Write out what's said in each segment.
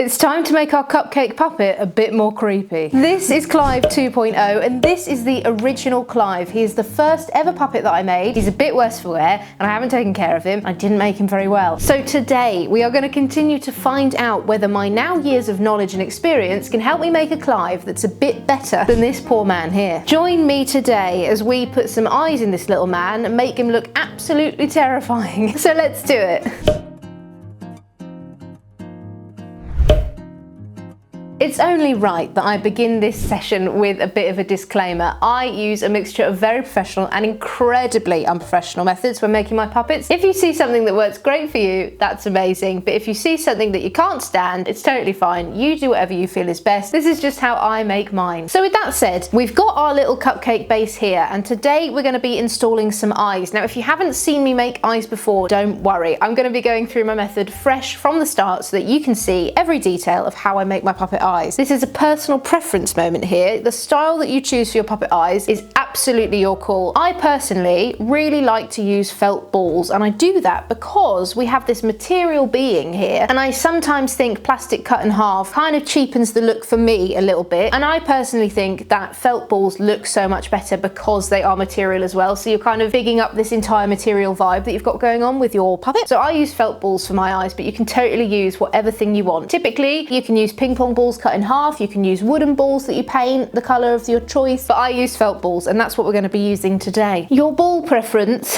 It's time to make our cupcake puppet a bit more creepy. This is Clive 2.0 and this is the original Clive. He is the first ever puppet that I made. He's a bit worse for wear and I haven't taken care of him. I didn't make him very well. So today we are going to continue to find out whether my now years of knowledge and experience can help me make a Clive that's a bit better than this poor man here. Join me today as we put some eyes in this little man and make him look absolutely terrifying. So let's do it. It's only right that I begin this session with a bit of a disclaimer. I use a mixture of very professional and incredibly unprofessional methods when making my puppets. If you see something that works great for you, that's amazing. But if you see something that you can't stand, it's totally fine. You do whatever you feel is best. This is just how I make mine. So with that said, we've got our little cupcake base here, and today we're going to be installing some eyes. Now, if you haven't seen me make eyes before, don't worry. I'm going to be going through my method fresh from the start so that you can see every detail of how I make my puppet eyes. This is a personal preference moment here. The style that you choose for your puppet eyes is absolutely your call. I personally really like to use felt balls, and I do that because we have this material being here, and I sometimes think plastic cut in half kind of cheapens the look for me a little bit, and I personally think that felt balls look so much better because they are material as well, so you're kind of bigging up this entire material vibe that you've got going on with your puppet. So I use felt balls for my eyes, but you can totally use whatever thing you want. Typically you can use ping pong balls cut in half, you can use wooden balls that you paint the colour of your choice, but I use felt balls and that's what we're going to be using today. Your ball preference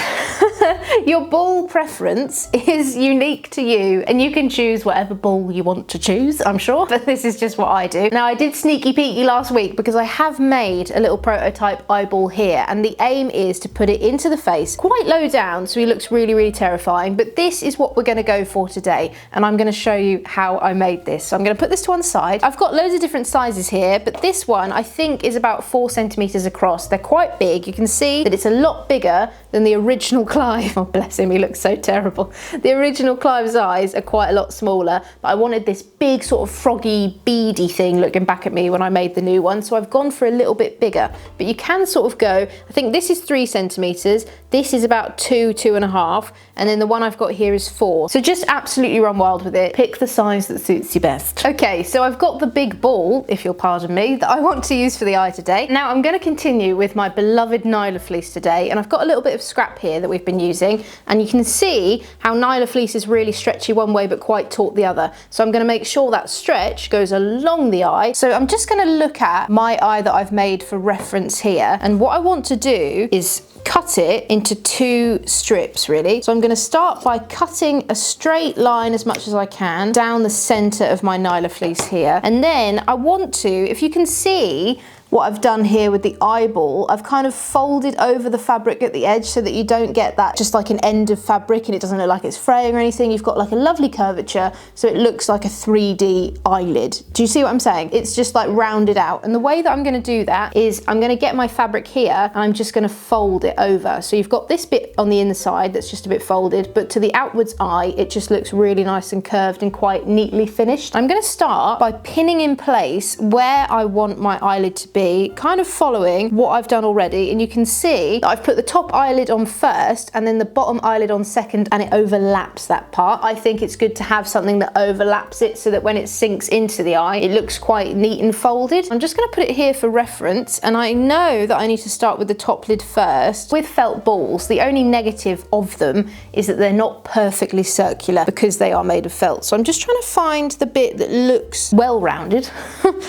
your ball preference is unique to you, and you can choose whatever ball you want to choose, I'm sure, but this is just what I do. Now, I did sneaky peeky last week because I have made a little prototype eyeball here, and the aim is to put it into the face quite low down so he looks really terrifying, but this is what we're going to go for today, and I'm going to show you how I made this. So I'm going to put this to one side. I've got loads of different sizes here, but this one I think is about 4 centimeters across. They're quite big. You can see that it's a lot bigger than the original Clive. Oh, bless him, he looks so terrible. The original Clive's eyes are quite a lot smaller, but I wanted this big sort of froggy, beady thing looking back at me when I made the new one, so I've gone for a little bit bigger. But you can sort of go, I think this is 3 centimeters, this is about 2.5, and then the one I've got here is 4. So just absolutely run wild with it. Pick the size that suits you best. Okay, so I've got the big ball, if you'll pardon me, that I want to use for the eye today. Now I'm going to continue with my beloved Nyla fleece today, and I've got a little bit of scrap here that we've been using, and you can see how Nyla fleece is really stretchy one way but quite taut the other. So I'm going to make sure that stretch goes along the eye. So I'm just going to look at my eye that I've made for reference here, and what I want to do is cut it into 2 strips really. So I'm going to start by cutting a straight line as much as I can down the center of my Nyla fleece here, and then I want to, if you can see what I've done here with the eyeball, I've kind of folded over the fabric at the edge so that you don't get that just like an end of fabric and it doesn't look like it's fraying or anything. You've got like a lovely curvature so it looks like a 3D eyelid. Do you see what I'm saying? It's just like rounded out, and the way that I'm going to do that is I'm going to get my fabric here and I'm just going to fold it over. So you've got this bit on the inside that's just a bit folded, but to the outwards eye it just looks really nice and curved and quite neatly finished. I'm going to start by pinning in place where I want my eyelid to be, kind of following what I've done already, and you can see that I've put the top eyelid on first and then the bottom eyelid on second, and it overlaps that part. I think it's good to have something that overlaps it so that when it sinks into the eye it looks quite neat and folded. I'm just going to put it here for reference, and I know that I need to start with the top lid first. With felt balls, the only negative of them is that they're not perfectly circular because they are made of felt. So I'm just trying to find the bit that looks well rounded.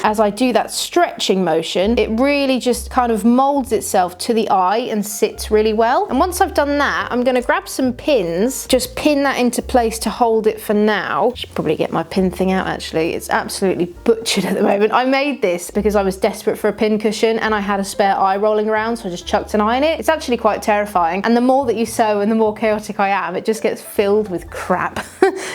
As I do that stretching motion, it really just kind of molds itself to the eye and sits really well. And once I've done that, I'm going to grab some pins, just pin that into place to hold it for now. I should probably get my pin thing out actually. It's absolutely butchered at the moment. I made this because I was desperate for a pin cushion and I had a spare eye rolling around, so I just chucked an eye in it. It's actually quite terrifying, and the more that you sew and the more chaotic I am, it just gets filled with crap.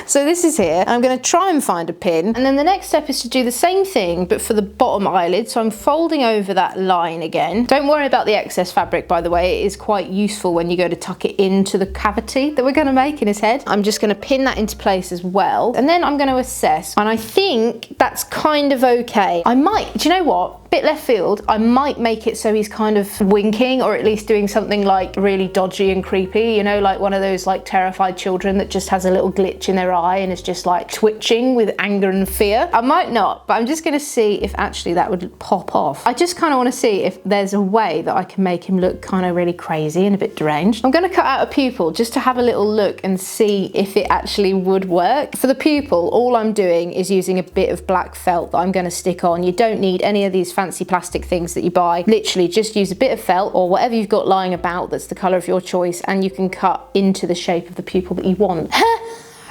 So this is here. I'm going to try and find a pin, and then the next step is to do the same thing but for the bottom eyelid. So I'm folding over that line again. Don't worry about the excess fabric, by the way. It is quite useful when you go to tuck it into the cavity that we're going to make in his head. I'm just going to pin that into place as well, and then I'm going to assess, and I think that's kind of okay. I might, do you know what? Bit left field, I might make it so he's kind of winking, or at least doing something like really dodgy and creepy, you know, like one of those like terrified children that just has a little glitch in their eye and is just like twitching with anger and fear. I might not, but I'm just gonna see if actually that would pop off. I just kind of want to see if there's a way that I can make him look kind of really crazy and a bit deranged. I'm gonna cut out a pupil just to have a little look and see if it actually would work. For the pupil, all I'm doing is using a bit of black felt that I'm gonna stick on. You don't need any of these fancy plastic things that you buy. Literally just use a bit of felt or whatever you've got lying about that's the colour of your choice, and you can cut into the shape of the pupil that you want.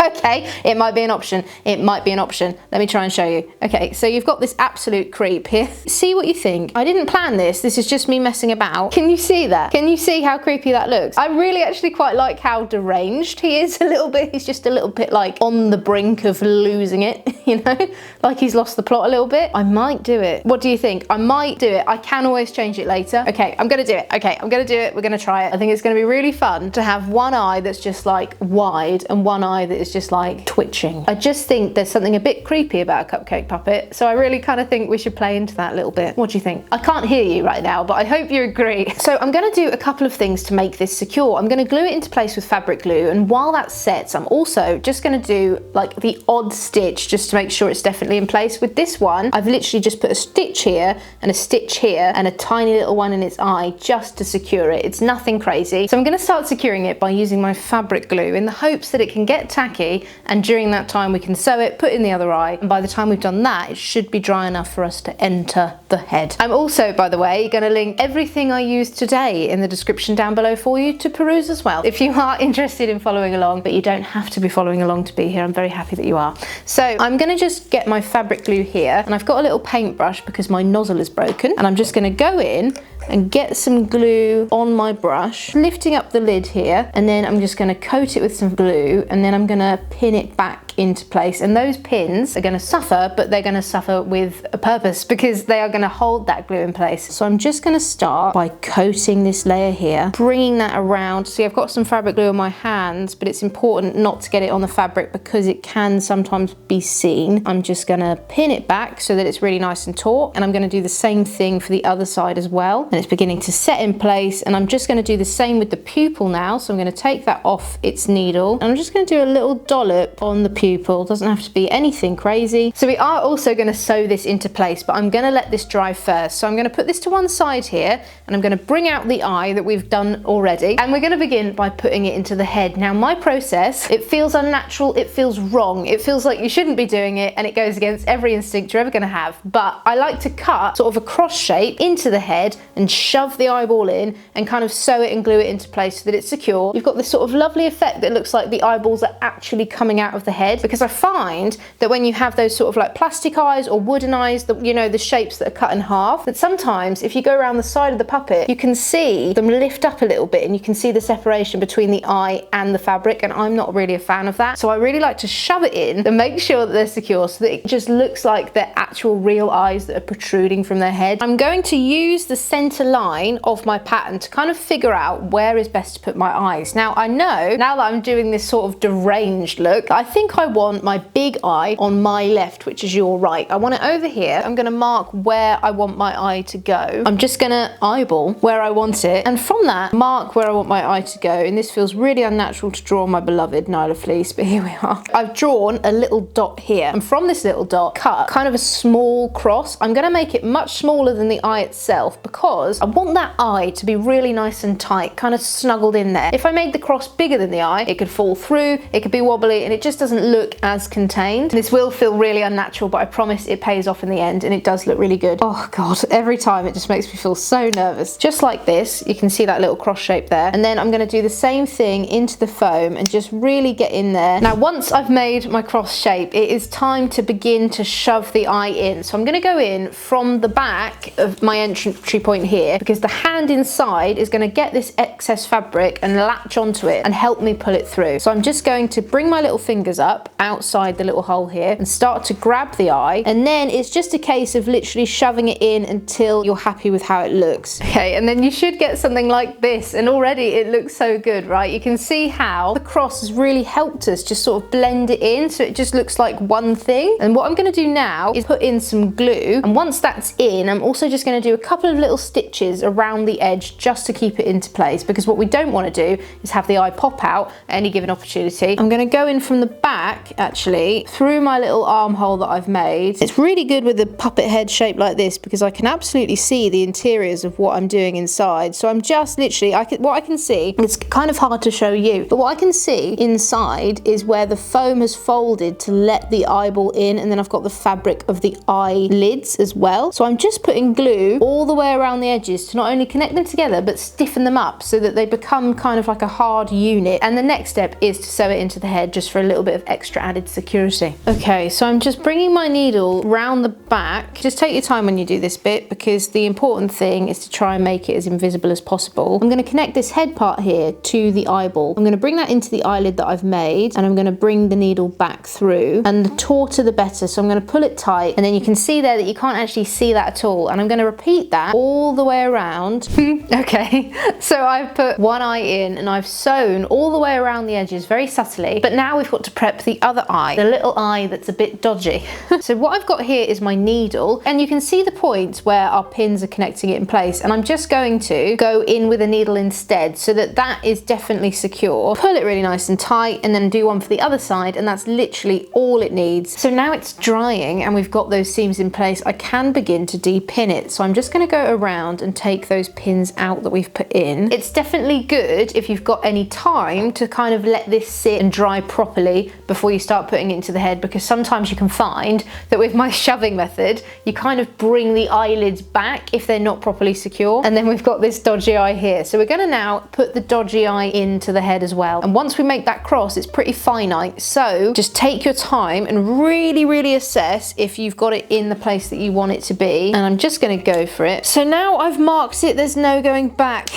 Okay, it might be an option. It might be an option. Let me try and show you. Okay, so you've got this absolute creep here. See what you think. I didn't plan this. This is just me messing about. Can you see that? Can you see how creepy that looks? I really actually quite like how deranged he is a little bit. He's just a little bit like on the brink of losing it, you know? Like he's lost the plot a little bit. I might do it. What do you think? I might do it. I can always change it later. Okay, I'm gonna do it. Okay, I'm gonna do it. We're gonna try it. I think it's gonna be really fun to have one eye that's just like wide and one eye that is just like twitching. I just think there's something a bit creepy about a cupcake puppet, so I really kind of think we should play into that a little bit. What do you think? I can't hear you right now, but I hope you agree. So I'm going to do a couple of things to make this secure. I'm going to glue it into place with fabric glue, and while that sets, I'm also just going to do like the odd stitch just to make sure it's definitely in place. With this one, I've literally just put a stitch here and a stitch here and a tiny little one in its eye just to secure it. It's nothing crazy. So I'm going to start securing it by using my fabric glue in the hopes that it can get tacky, and during that time we can sew it, put in the other eye, and by the time we've done that, it should be dry enough for us to enter the head. I'm also, by the way, going to link everything I used today in the description down below for you to peruse as well. If you are interested in following along, but you don't have to be following along to be here, I'm very happy that you are. So I'm going to just get my fabric glue here, and I've got a little paintbrush because my nozzle is broken, and I'm just going to go in and get some glue on my brush, lifting up the lid here, and then I'm just going to coat it with some glue, and then I'm going to pin it back into place. And those pins are going to suffer, but they're going to suffer with a purpose because they are going to hold that glue in place. So I'm just going to start by coating this layer here, bringing that around. See, I've got some fabric glue on my hands, but it's important not to get it on the fabric because it can sometimes be seen. I'm just going to pin it back so that it's really nice and taut, and I'm going to do the same thing for the other side as well. And it's beginning to set in place, and I'm just going to do the same with the pupil now. So I'm going to take that off its needle, and I'm just going to do a little dollop on the pupil. Doesn't have to be anything crazy. So we are also going to sew this into place, but I'm going to let this dry first. So I'm going to put this to one side here, and I'm going to bring out the eye that we've done already, and we're going to begin by putting it into the head. Now my process, it feels unnatural, it feels wrong, it feels like you shouldn't be doing it, and it goes against every instinct you're ever going to have, but I like to cut sort of a cross shape into the head and shove the eyeball in and kind of sew it and glue it into place so that it's secure. You've got this sort of lovely effect that looks like the eyeballs are actually coming out of the head, because I find that when you have those sort of like plastic eyes or wooden eyes, that, you know, the shapes that are cut in half, that sometimes if you go around the side of the puppet, you can see them lift up a little bit and you can see the separation between the eye and the fabric, and I'm not really a fan of that. So I really like to shove it in and make sure that they're secure so that it just looks like they're actual real eyes that are protruding from their head. I'm going to use the center line of my pattern to kind of figure out where is best to put my eyes. Now I know, now that I'm doing this sort of deranged look, I think I want my big eye on my left, which is your right. I want it over here. I'm going to mark where I want my eye to go. I'm just going to eyeball where I want it, and from that mark where I want my eye to go. And this feels really unnatural to draw on my beloved Nyla fleece, but here we are. I've drawn a little dot here, and from this little dot cut kind of a small cross. I'm going to make it much smaller than the eye itself because I want that eye to be really nice and tight, kind of snuggled in there. If I made the cross bigger than the eye, it could fall through, it could be wobbly, and it just doesn't look as contained. This will feel really unnatural, but I promise it pays off in the end, and it does look really good. Oh god, every time it just makes me feel so nervous. Just like this, you can see that little cross shape there, and then I'm going to do the same thing into the foam and just really get in there. Now once I've made my cross shape, it is time to begin to shove the eye in. So I'm going to go in from the back of my entry point here, because the hand inside is going to get this excess fabric and latch onto it and help me pull it through. So I'm just going to bring my little fingers up outside the little hole here and start to grab the eye, and then it's just a case of literally shoving it in until you're happy with how it looks. Okay, and then you should get something like this, and already it looks so good, right? You can see how the cross has really helped us just sort of blend it in so it just looks like one thing. And what I'm going to do now is put in some glue, and once that's in, I'm also just going to do a couple of little stitches around the edge just to keep it into place, because what we don't want to do is have the eye pop out at any given opportunity. I'm going to go in from the back, actually, through my little armhole that I've made. It's really good with a puppet head shape like this because I can absolutely see the interiors of what I'm doing inside. So I'm just literally, what I can see, it's kind of hard to show you, but what I can see inside is where the foam has folded to let the eyeball in, and then I've got the fabric of the eyelids as well. So I'm just putting glue all the way around the edges to not only connect them together but stiffen them up so that they become kind of like a hard unit. And the next step is to sew it into the head just for a little bit of extra added security. Okay, so I'm just bringing my needle round the back. Just take your time when you do this bit, because the important thing is to try and make it as invisible as possible. I'm going to connect this head part here to the eyeball. I'm going to bring that into the eyelid that I've made, and I'm going to bring the needle back through, and the tauter the better. So I'm going to pull it tight, and then you can see there that you can't actually see that at all, and I'm going to repeat that all the way around. Okay, so I've put one eye in and I've sewn all the way around the edges very subtly, but now we've got to prep the other eye, the little eye that's a bit dodgy. So what I've got here is my needle, and you can see the points where our pins are connecting it in place, and I'm just going to go in with a needle instead so that that is definitely secure. Pull it really nice and tight, and then do one for the other side, and that's literally all it needs. So now it's drying and we've got those seams in place, I can begin to de-pin it. So I'm just going to go around and take those pins out that we've put in. It's definitely good if you've got any time to kind of let this sit and dry properly before you start putting it into the head, because sometimes you can find that with my shoving method you kind of bring the eyelids back if they're not properly secure, and then we've got this dodgy eye here. So we're going to now put the dodgy eye into the head as well, and once we make that cross it's pretty finite, so just take your time and really assess if you've got it in the place that you want it to be. And I'm just going to go for it. So now I've marked it, there's no going back.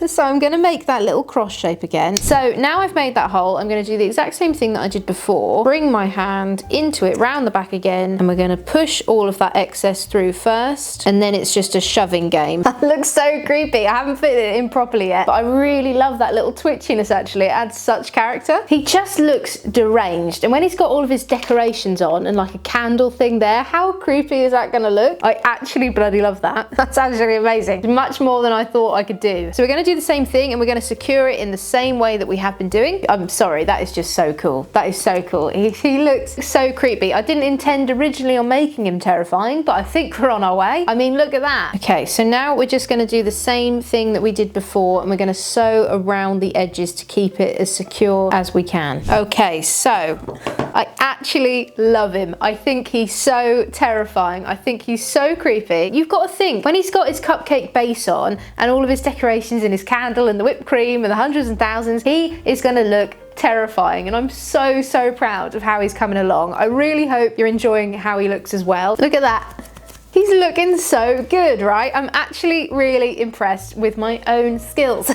So I'm going to make that little cross shape again. So now I've made that hole, I'm going to do the exact same thing that I did before. Bring my hand into it round the back again, and we're going to push all of that excess through first, and then it's just a shoving game. That looks so creepy. I haven't fit it in properly yet, but I really love that little twitchiness actually. It adds such character. He just looks deranged, and when he's got all of his decorations on and like a candle thing there, how creepy is that going to look? I actually bloody love that. That's actually amazing. Much more than I thought I could do. So we're going to do the same thing, and we're going to secure it in the same way that we have been doing. I'm sorry, that is just so cool. That is so cool. He looks so creepy. I didn't intend originally on making him terrifying, but I think we're on our way. I mean, look at that. Okay, so now we're just going to do the same thing that we did before, and we're going to sew around the edges to keep it as secure as we can. Okay, so I actually love him. I think he's so terrifying. I think he's so creepy. You've got to think, when he's got his cupcake base on and all of his decorations and his candle and the whipped cream and the hundreds and thousands, he is going to look terrifying, and I'm so proud of how he's coming along. I really hope you're enjoying how he looks as well. Look at that. He's looking so good, right? I'm actually really impressed with my own skills,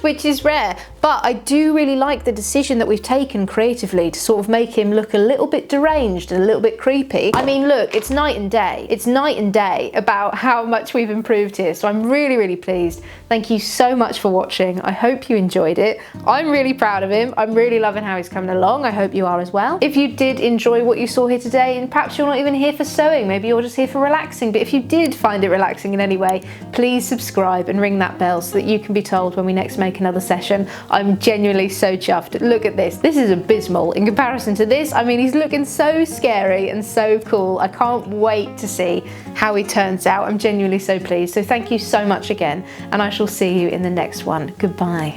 which is rare. But I do really like the decision that we've taken creatively to sort of make him look a little bit deranged and a little bit creepy. I mean, look, it's night and day. It's night and day about how much we've improved here. So I'm really pleased. Thank you so much for watching. I hope you enjoyed it. I'm really proud of him. I'm really loving how he's coming along. I hope you are as well. If you did enjoy what you saw here today, and perhaps you're not even here for sewing, maybe you're just here for relaxing, but if you did find it relaxing in any way, please subscribe and ring that bell so that you can be told when we next make another session. I'm genuinely so chuffed. Look at this. This is abysmal in comparison to this. I mean, he's looking so scary and so cool. I can't wait to see how he turns out. I'm genuinely so pleased. So thank you so much again, and I shall see you in the next one. Goodbye.